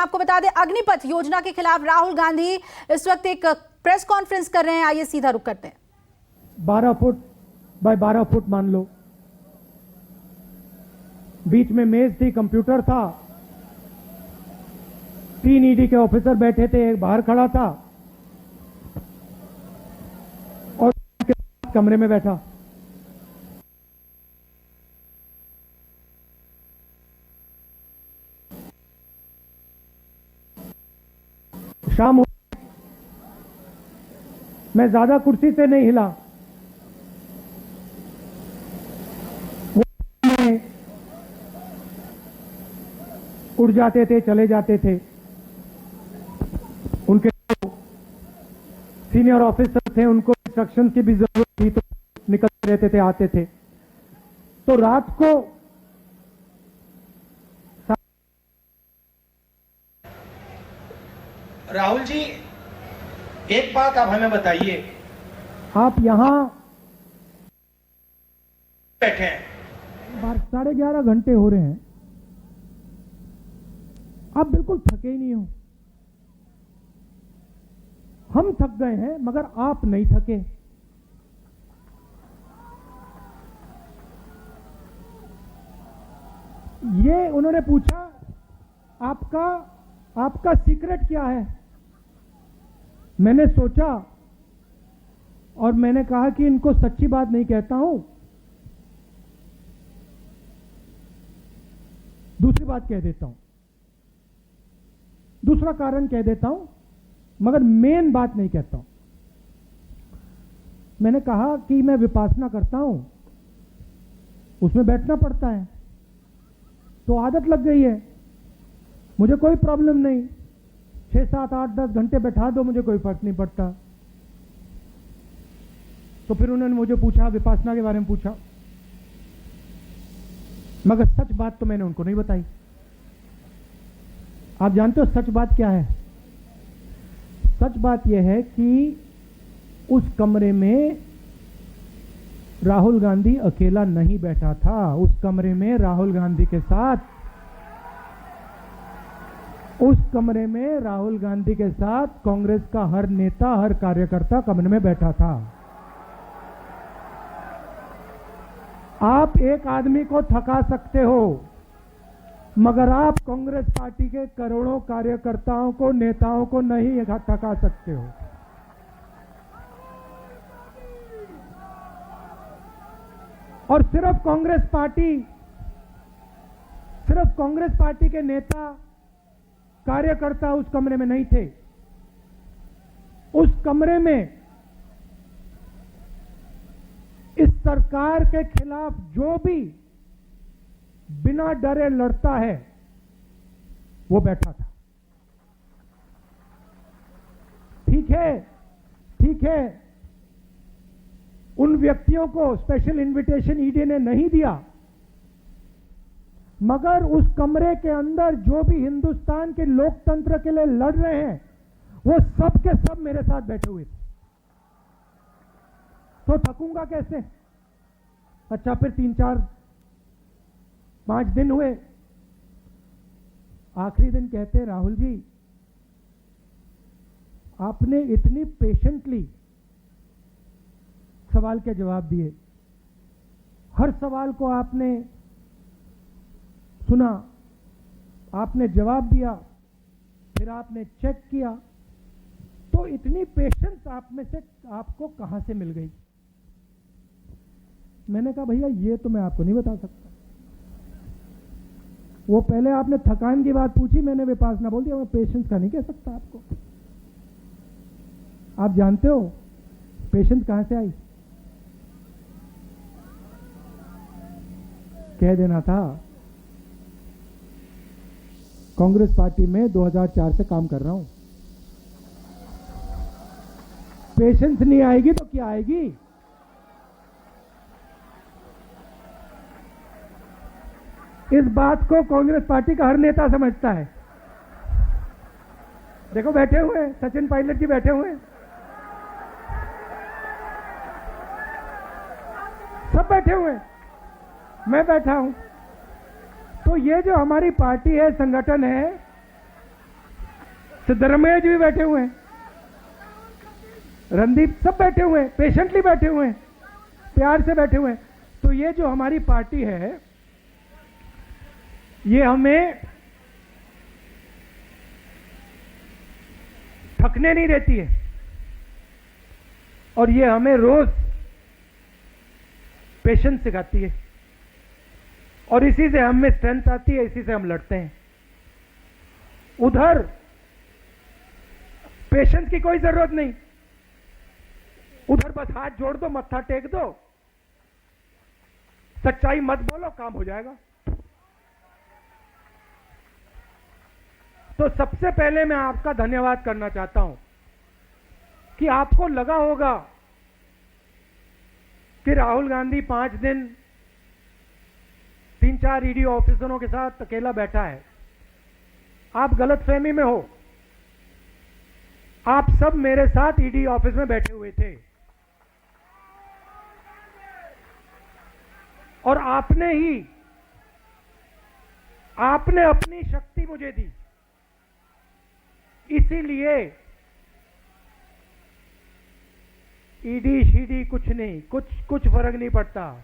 आपको बता दें, अग्निपथ योजना के खिलाफ राहुल गांधी इस वक्त एक प्रेस कॉन्फ्रेंस कर रहे हैं। आइए सीधा रुक करते हैं। 12 फुट बाय 12 फुट मान लो, बीच में मेज थी, कंप्यूटर था, 3 ईडी के ऑफिसर बैठे थे, एक बाहर खड़ा था और कमरे में बैठा। शाम हो, मैं ज्यादा कुर्सी से नहीं हिला, उड़ जाते थे, चले जाते थे। उनके सीनियर ऑफिसर थे, उनको इंस्ट्रक्शन की भी जरूरत थी तो निकलते रहते थे, आते थे। तो रात को राहुल जी, एक बात आप हमें बताइए, आप यहां बैठे हैं, 11:30 घंटे हो रहे हैं, आप बिल्कुल थके ही नहीं हो। हम थक गए हैं मगर आप नहीं थके। ये उन्होंने पूछा, आपका सीक्रेट क्या है? मैंने सोचा और मैंने कहा कि इनको सच्ची बात नहीं कहता हूं, दूसरी बात कह देता हूं, दूसरा कारण कह देता हूं, मगर मेन बात नहीं कहता हूं। मैंने कहा कि मैं विपासना करता हूं, उसमें बैठना पड़ता है, तो आदत लग गई है, मुझे कोई प्रॉब्लम नहीं, 6, 7, 8, 10 घंटे बैठा दो, मुझे कोई फर्क नहीं पड़ता। तो फिर उन्होंने मुझे पूछा, विपासना के बारे में पूछा, मगर सच बात तो मैंने उनको नहीं बताई। आप जानते हो सच बात क्या है? सच बात यह है कि उस कमरे में राहुल गांधी अकेला नहीं बैठा था। उस कमरे में राहुल गांधी के साथ कांग्रेस का हर नेता, हर कार्यकर्ता कमरे में बैठा था। आप एक आदमी को थका सकते हो, मगर आप कांग्रेस पार्टी के करोड़ों कार्यकर्ताओं को, नेताओं को नहीं थका सकते हो। और सिर्फ कांग्रेस पार्टी के नेता, कार्यकर्ता उस कमरे में नहीं थे। उस कमरे में इस सरकार के खिलाफ जो भी बिना डरे लड़ता है, वो बैठा था। ठीक है, उन व्यक्तियों को स्पेशल इनविटेशन ईडी ने नहीं दिया, मगर उस कमरे के अंदर जो भी हिंदुस्तान के लोकतंत्र के लिए लड़ रहे हैं, वो सब के सब मेरे साथ बैठे हुए थे। तो थकूंगा कैसे? अच्छा, फिर 3, 4, 5 दिन हुए, आखिरी दिन कहते, राहुल जी, आपने इतनी पेशेंटली सवाल के जवाब दिए, हर सवाल को आपने सुना, आपने जवाब दिया, फिर आपने चेक किया, तो इतनी पेशेंस आप में से आपको कहां से मिल गई? मैंने कहा, भैया ये तो मैं आपको नहीं बता सकता। वो पहले आपने थकान की बात पूछी, मैंने विपासना बोल दिया, मैं पेशेंस का नहीं कह सकता आपको। आप जानते हो पेशेंस कहां से आई? कह देना था, कांग्रेस पार्टी में 2004 से काम कर रहा हूं। पेशेंस नहीं आएगी तो क्या आएगी? इस बात को कांग्रेस पार्टी का हर नेता समझता है। देखो बैठे हुए हैं, सचिन पायलट जी बैठे हुए हैं, सब बैठे हुए हैं, मैं बैठा हूं। तो ये जो हमारी पार्टी है, संगठन है, सिद्धरमैया जी भी बैठे हुए हैं, रणदीप, सब बैठे हुए हैं, पेशेंटली बैठे हुए हैं, प्यार से बैठे हुए हैं। तो ये जो हमारी पार्टी है, ये हमें थकने नहीं देती है, और ये हमें रोज पेशेंस सिखाती है, और इसी से हमें स्ट्रेंथ आती है, इसी से हम लड़ते हैं। उधर पेशेंस की कोई जरूरत नहीं, उधर बस हाथ जोड़ दो, मत्था टेक दो, सच्चाई मत बोलो, काम हो जाएगा। तो सबसे पहले मैं आपका धन्यवाद करना चाहता हूं कि आपको लगा होगा कि राहुल गांधी 5 दिन 3-4 ईडी ऑफिसरों के साथ अकेला बैठा है। आप गलतफहमी में हो, आप सब मेरे साथ ईडी ऑफिस में बैठे हुए थे, और आपने अपनी शक्ति मुझे दी, इसीलिए ईडी शीडी कुछ नहीं, कुछ फर्क नहीं पड़ता।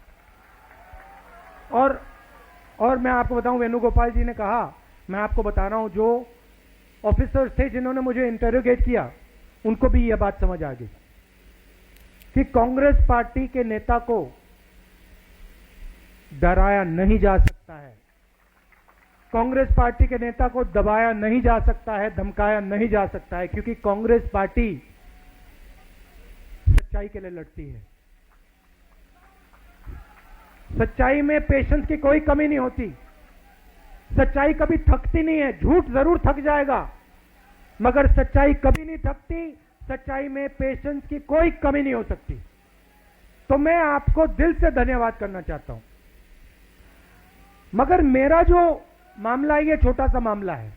और मैं आपको बताऊं, वेणुगोपाल जी ने कहा, मैं आपको बता रहा हूं, जो ऑफिसर्स थे जिन्होंने मुझे इंटरोगेट किया, उनको भी यह बात समझ आ गई कि कांग्रेस पार्टी के नेता को डराया नहीं जा सकता है, कांग्रेस पार्टी के नेता को दबाया नहीं जा सकता है, धमकाया नहीं जा सकता है, क्योंकि कांग्रेस पार्टी सच्चाई के लिए लड़ती है। सच्चाई में पेशेंस की कोई कमी नहीं होती, सच्चाई कभी थकती नहीं है। झूठ जरूर थक जाएगा, मगर सच्चाई कभी नहीं थकती, सच्चाई में पेशेंस की कोई कमी नहीं हो सकती। तो मैं आपको दिल से धन्यवाद करना चाहता हूं। मगर मेरा जो मामला है, ये छोटा सा मामला है,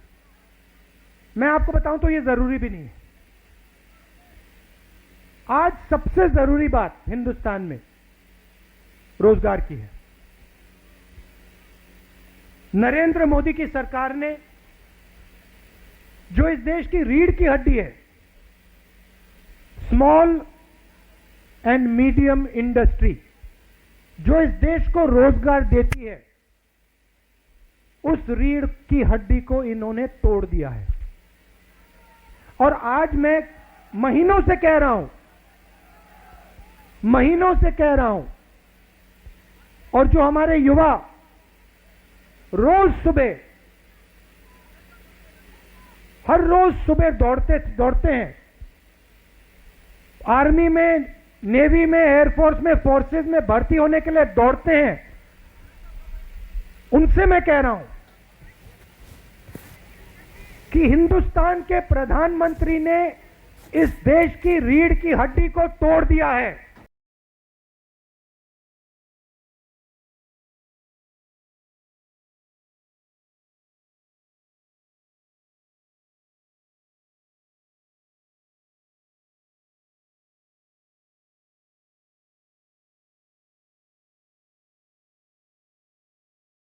मैं आपको बताऊं तो ये जरूरी भी नहीं है। आज सबसे जरूरी बात हिंदुस्तान में रोजगार की है। नरेंद्र मोदी की सरकार ने जो इस देश की रीढ़ की हड्डी है, स्मॉल एंड मीडियम इंडस्ट्री, जो इस देश को रोजगार देती है, उस रीढ़ की हड्डी को इन्होंने तोड़ दिया है। और आज मैं महीनों से कह रहा हूं, और जो हमारे युवा हर रोज सुबह दौड़ते हैं, आर्मी में, नेवी में, एयरफोर्स में, फोर्सेस में भर्ती होने के लिए दौड़ते हैं, उनसे मैं कह रहा हूं कि हिंदुस्तान के प्रधानमंत्री ने इस देश की रीढ़ की हड्डी को तोड़ दिया है।